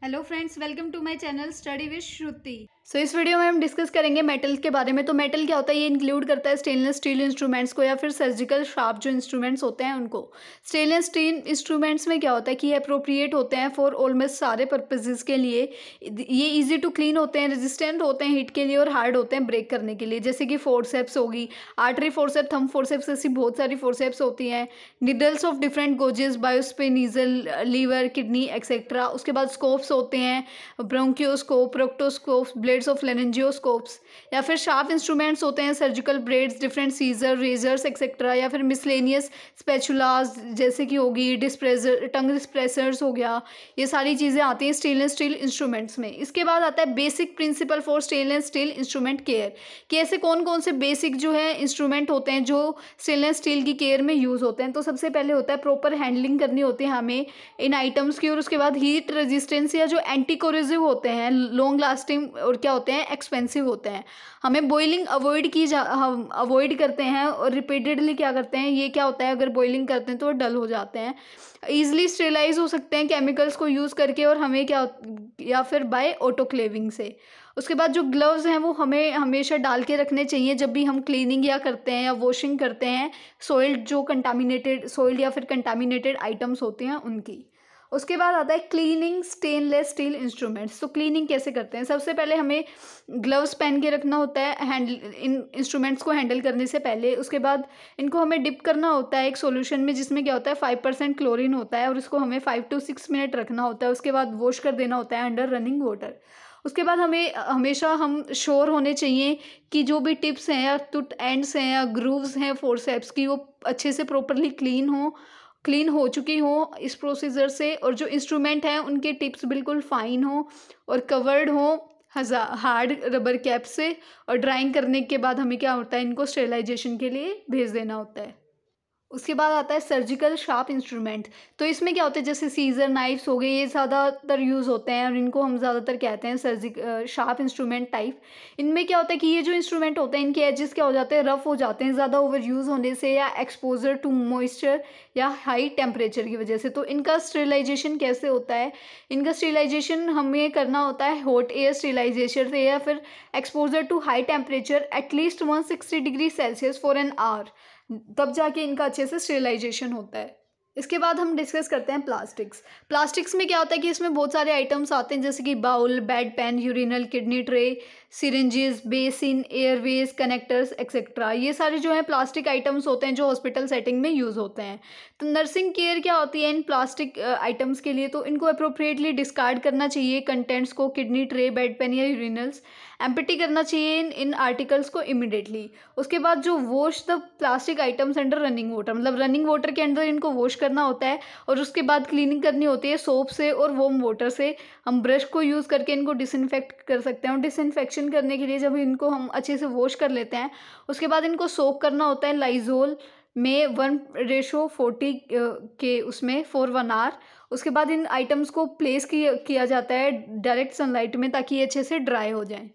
Hello friends, welcome to my channel study with Shruti. So इस video में हम discuss करेंगे मेटल के बारे में। तो मेटल क्या होता है, ये इंक्लूड करता है स्टेनलेस स्टील इंस्ट्रूमेंट्स को या फिर सर्जिकल शार्प जो इंस्ट्रूमेंट्स होते हैं उनको। स्टेनलेस स्टील इंस्ट्रूमेंट्स में क्या होता है कि ये अप्रोप्रिएट होते हैं फॉर ऑलमोस्ट सारे पर्पजेज के लिए। ये इजी टू क्लीन होते हैं, रेजिस्टेंट होते हैं हीट के लिए और हार्ड होते हैं ब्रेक करने के लिए। जैसे कि फोर्सेप्स होगी, आर्टरी फोर्सेप, थंब फोर्सेप्स, ऐसी बहुत सारी फोर्सेप्स होती हैं। निडल्स ऑफ डिफरेंट गोजेस, बायोस्पेनिजल, लीवर, किडनी एक्सेट्रा। उसके बाद स्कोप्स होते हैं, bronchoscope, proctoscope, blades of laryngoscopes. या फिर शार्प इंस्ट्रूमेंट्स होते हैं, surgical blades, different scissor, razors etcetera. या फिर मिसलेनियस स्पेचुलास जैसे कि होगी, डिस्प्रेसर, टंग डिस्प्रेसर्स हो गया। ये सारी चीज़ें आती हैं स्टेनलेस स्टील इंस्ट्रूमेंट्स में। इसके बाद आता है basic principle for stainless steel instrument care, कि ऐसे कौन कौन से बेसिक जो है इंस्ट्रूमेंट होते हैं जो स्टेनलेस स्टील की केयर में यूज़ होते हैं। तो सबसे पहले होता है प्रॉपर हैंडलिंग करनी होती है हमें इन आइटम्स की। और उसके बाद हीट रेजिस्टेंस या जो एंटी कोरोसिव होते हैं, लॉन्ग लास्टिंग और क्या होते हैं, एक्सपेंसिव होते हैं। हमें बॉइलिंग हम अवॉइड करते हैं और रिपीटेडली क्या करते हैं, ये क्या होता है अगर बॉइलिंग करते हैं तो वो डल हो जाते हैं। ईजिली स्टेलाइज हो सकते हैं केमिकल्स को यूज़ करके, और हमें क्या, या फिर बाय ऑटोक्लेविंग से। उसके बाद जो ग्लव्स हैं वो हमें हमेशा डाल के रखने चाहिए जब भी हम क्लीनिंग या करते हैं या वॉशिंग करते हैं सॉइल्ड, जो कंटामिनेटेड सॉइल्ड या फिर कंटामिनेटेड आइटम्स होते हैं उनकी। उसके बाद आता है क्लीनिंग स्टेनलेस स्टील इंस्ट्रूमेंट्स। तो क्लीनिंग कैसे करते हैं, सबसे पहले हमें ग्लव्स पहन के रखना होता है इन इंस्ट्रूमेंट्स को हैंडल करने से पहले। उसके बाद इनको हमें डिप करना होता है एक सॉल्यूशन में जिसमें क्या होता है 5% क्लोरीन होता है, और इसको हमें 5 to 6 मिनट रखना होता है। उसके बाद वॉश कर देना होता है अंडर रनिंग वाटर। उसके बाद हमें हमेशा हम श्योर होने चाहिए कि जो भी टिप्स हैं या टुट एंड्स हैं या ग्रूव्स हैं फोर्सेप्स की, वो अच्छे से प्रॉपरली क्लीन हो चुकी हो इस प्रोसीजर से, और जो इंस्ट्रूमेंट हैं उनके टिप्स बिल्कुल फाइन हो और कवर्ड हो हार्ड रबर कैप से। और ड्राइंग करने के बाद हमें क्या होता है, इनको स्टेरिलाइजेशन के लिए भेज देना होता है। उसके बाद आता है सर्जिकल शार्प इंस्ट्रूमेंट। तो इसमें क्या होता है, जैसे सीजर, नाइफ्स हो गए, ये ज़्यादातर यूज़ होते हैं और इनको हम ज़्यादातर कहते हैं शार्प इंस्ट्रूमेंट टाइप। इनमें क्या होता है कि ये जो इंस्ट्रूमेंट होते हैं इनके एजेस क्या हो जाते हैं, रफ हो जाते हैं ज़्यादा ओवर यूज़ होने से या एक्सपोजर टू मॉइस्चर या हाई टेम्परेचर की वजह से। तो इनका स्टेरिलाइजेशन कैसे होता है, इनका स्टेरिलाइजेशन हमें करना होता है हॉट एयर स्टेरिलाइजेशन से या फिर exposure to high temperature at least 160 degree Celsius for an hour, तब जाके इनका अच्छे से स्टेरिलाइजेशन होता है। इसके बाद हम डिस्कस करते हैं प्लास्टिक्स में क्या होता है कि इसमें बहुत सारे आइटम्स आते हैं, जैसे कि bowl, bed pan, urinal, kidney tray, syringes, basin, airways, connectors etcetera. ये सारे जो हैं प्लास्टिक आइटम्स होते हैं जो हॉस्पिटल सेटिंग में यूज़ होते हैं। तो नर्सिंग केयर क्या होती है इन प्लास्टिक आइटम्स के लिए, तो इनको अप्रोप्रिएटली डिस्कार्ड करना चाहिए कंटेंट्स को, किडनी ट्रे, बेड पैन या यूरिनल्स एम्प्टी करना चाहिए इन आर्टिकल्स को इमिडिएटली। उसके बाद जो wash the plastic items under running water, मतलब रनिंग वाटर के अंदर इनको वॉश करना होता है, और उसके बाद क्लीनिंग करनी होती है सोप से और वार्म वाटर से। हम ब्रश को यूज़ करके इनको डिसइंफेक्ट कर सकते हैं, और डिसइंफेक्शन करने के लिए जब इनको हम अच्छे से वॉश कर लेते हैं उसके बाद इनको सोक करना होता है लाइजोल में 1:40 के उसमें फॉर 1 आवर। उसके बाद इन आइटम्स को प्लेस किया जाता है डायरेक्ट सनलाइट में ताकि ये अच्छे से ड्राई हो जाएं।